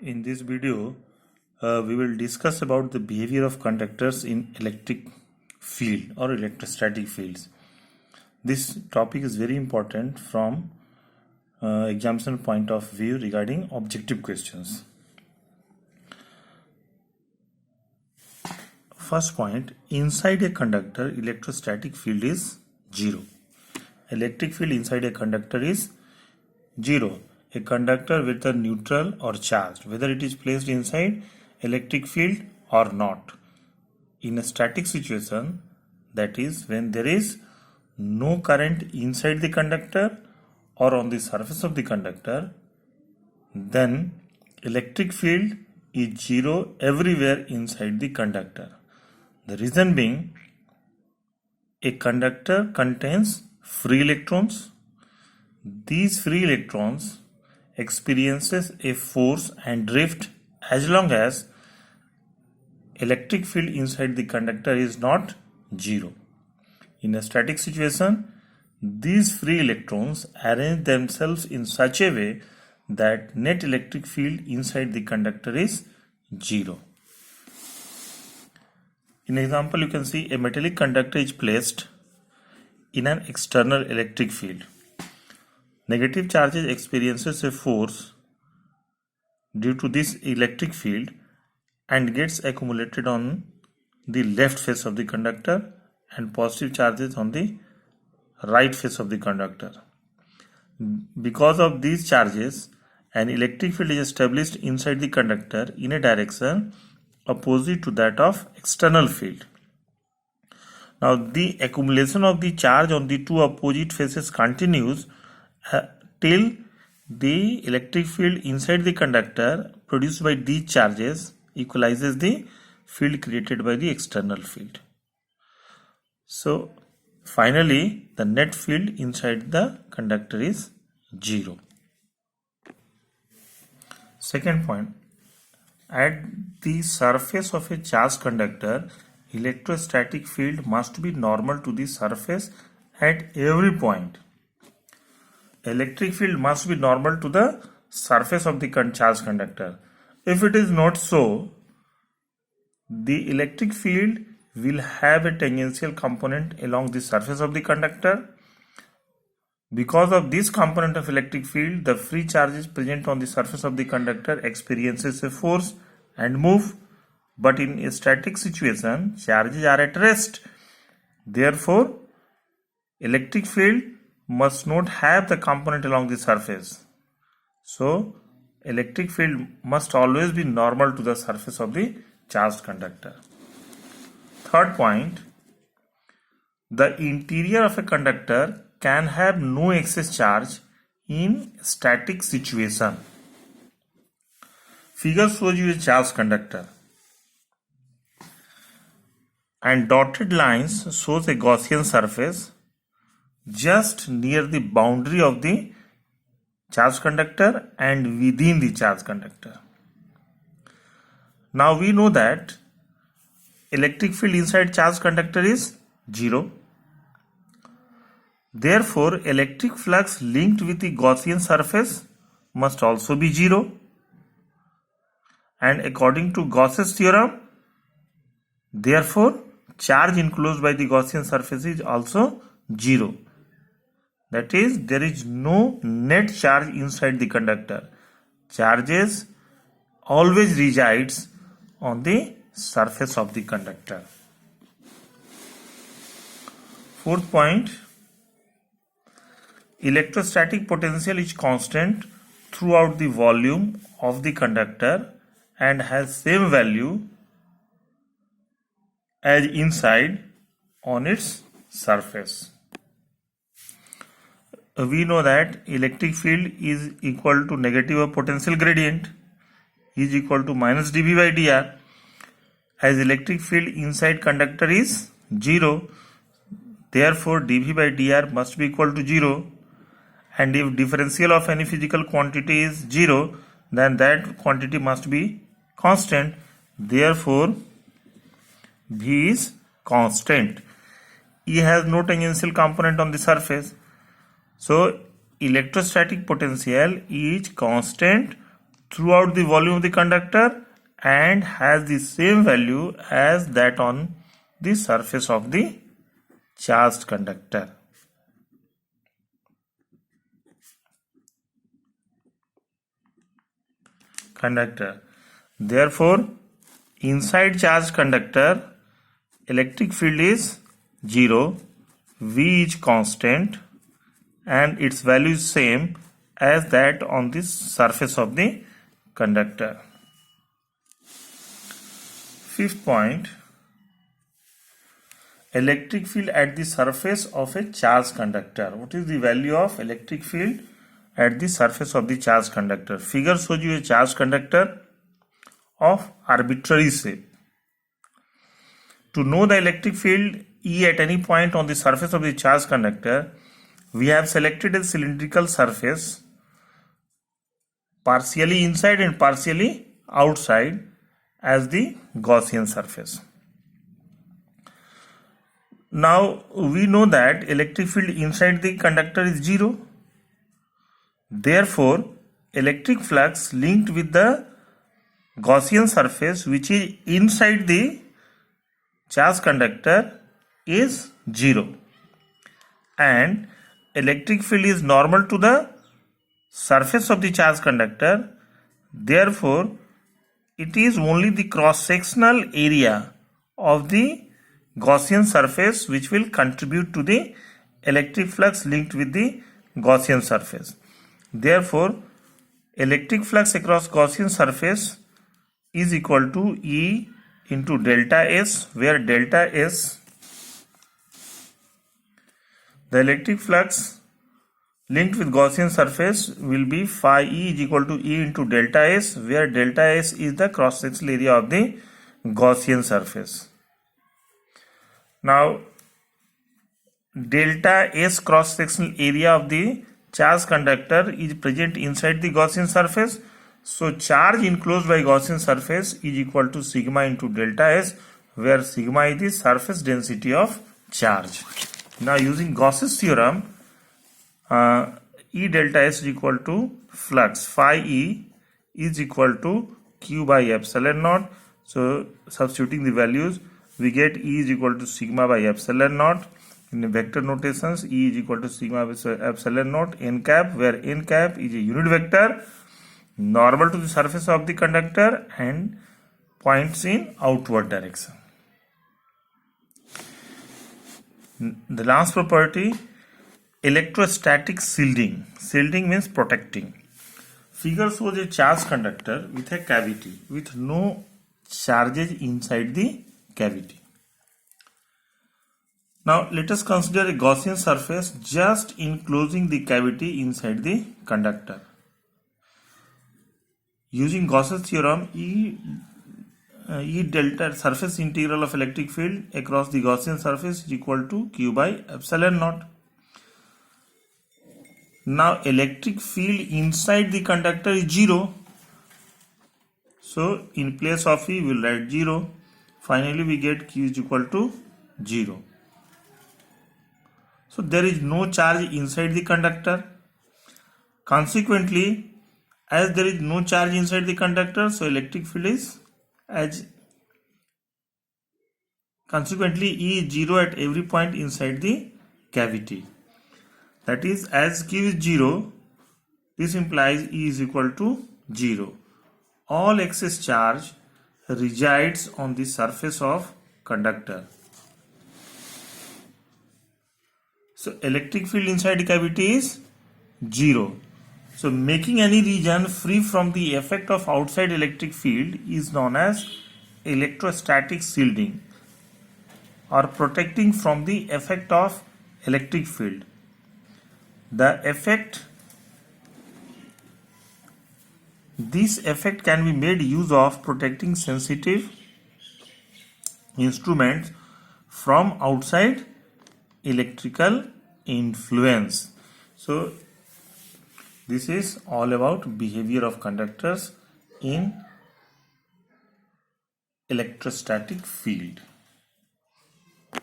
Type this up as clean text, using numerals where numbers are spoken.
In this video, we will discuss about the behavior of conductors in electric field or electrostatic fields. This topic is very important from examination point of view regarding objective questions. First point, inside a conductor, electrostatic field is 0. Electric field inside a conductor is 0. A conductor with a neutral or charged, whether it is placed inside electric field or not. In a static situation, that is when there is no current inside the conductor or on the surface of the conductor, then electric field is 0 everywhere inside the conductor. The reason being, a conductor contains free electrons. These free electrons experiences a force and drift as long as electric field inside the conductor is not 0. In a static situation, these free electrons arrange themselves in such a way that net electric field inside the conductor is 0. In example, you can see a metallic conductor is placed in an external electric field. Negative charges experiences a force due to this electric field and gets accumulated on the left face of the conductor and positive charges on the right face of the conductor. Because of these charges, an electric field is established inside the conductor in a direction opposite to that of external field. Now, the accumulation of the charge on the two opposite faces continues till the electric field inside the conductor produced by these charges equalizes the field created by the external field. So, finally, the net field inside the conductor is 0. Second point, at the surface of a charged conductor, electrostatic field must be normal to the surface at every point. Electric field must be normal to the surface of the charged conductor. If it is not so, the electric field will have a tangential component along the surface of the conductor. Because of this component of electric field, the free charges present on the surface of the conductor experiences a force and move. But in a static situation, charges are at rest. Therefore, electric field must not have the component along the surface. So, electric field must always be normal to the surface of the charged conductor. Third point, the interior of a conductor can have no excess charge in static situation. Figure shows you a charged conductor and dotted lines shows a Gaussian surface just near the boundary of the charged conductor and within the charged conductor. Now we know that electric field inside charged conductor is 0. Therefore, electric flux linked with the Gaussian surface must also be 0. And according to Gauss's theorem, therefore, charge enclosed by the Gaussian surface is also 0. That is, there is no net charge inside the conductor. Charges always resides on the surface of the conductor. Fourth point, electrostatic potential is constant throughout the volume of the conductor and has same value as inside on its surface. We know that electric field is equal to negative of potential gradient is equal to minus dV by dr. As electric field inside conductor is 0, therefore dV by dr must be equal to 0. And if differential of any physical quantity is 0, then that quantity must be constant. Therefore, V is constant. E has no tangential component on the surface. So, electrostatic potential is constant throughout the volume of the conductor and has the same value as that on the surface of the charged conductor. Therefore, inside charged conductor, electric field is 0, V is constant, and its value is same as that on the surface of the conductor. Fifth point, electric field at the surface of a charged conductor. What is the value of electric field at the surface of the charged conductor? Figure shows you a charged conductor of arbitrary shape. To know the electric field E at any point on the surface of the charged conductor, we have selected a cylindrical surface, partially inside and partially outside, as the Gaussian surface. Now we know that electric field inside the conductor is 0. Therefore, electric flux linked with the Gaussian surface, which is inside the charged conductor, is 0, and electric field is normal to the surface of the charged conductor. Therefore, it is only the cross-sectional area of the Gaussian surface which will contribute to the electric flux linked with the Gaussian surface. Therefore, electric flux across Gaussian surface is equal to E into delta S, where delta S, the electric flux linked with Gaussian surface, will be phi E is equal to E into delta S, where delta S is the cross-sectional area of the Gaussian surface. Now, delta S cross-sectional area of the charged conductor is present inside the Gaussian surface. So, charge enclosed by Gaussian surface is equal to sigma into delta S, where sigma is the surface density of charge. Now, using Gauss's theorem, E delta S is equal to flux phi E is equal to Q by epsilon naught. So, substituting the values, we get E is equal to sigma by epsilon naught. In the vector notations, E is equal to sigma by epsilon naught n cap, where n cap is a unit vector normal to the surface of the conductor and points in outward direction. The last property, electrostatic shielding. Shielding means protecting. Figure shows a charged conductor with a cavity with no charges inside the cavity. Now let us consider a Gaussian surface just enclosing the cavity inside the conductor. Using Gauss's theorem, E delta surface integral of electric field across the Gaussian surface is equal to Q by epsilon naught. Now electric field inside the conductor is 0. So in place of E we will write 0. Finally we get Q is equal to 0. So there is no charge inside the conductor. Consequently, as there is no charge inside the conductor, so electric field is consequently E is 0 at every point inside the cavity. That is, as Q is 0, this implies E is equal to 0. All excess charge resides on the surface of conductor. So electric field inside the cavity is 0. So making any region free from the effect of outside electric field is known as electrostatic shielding, or protecting from the effect of electric field. This effect can be made use of protecting sensitive instruments from outside electrical influence. So this is all about behavior of conductors in electrostatic field.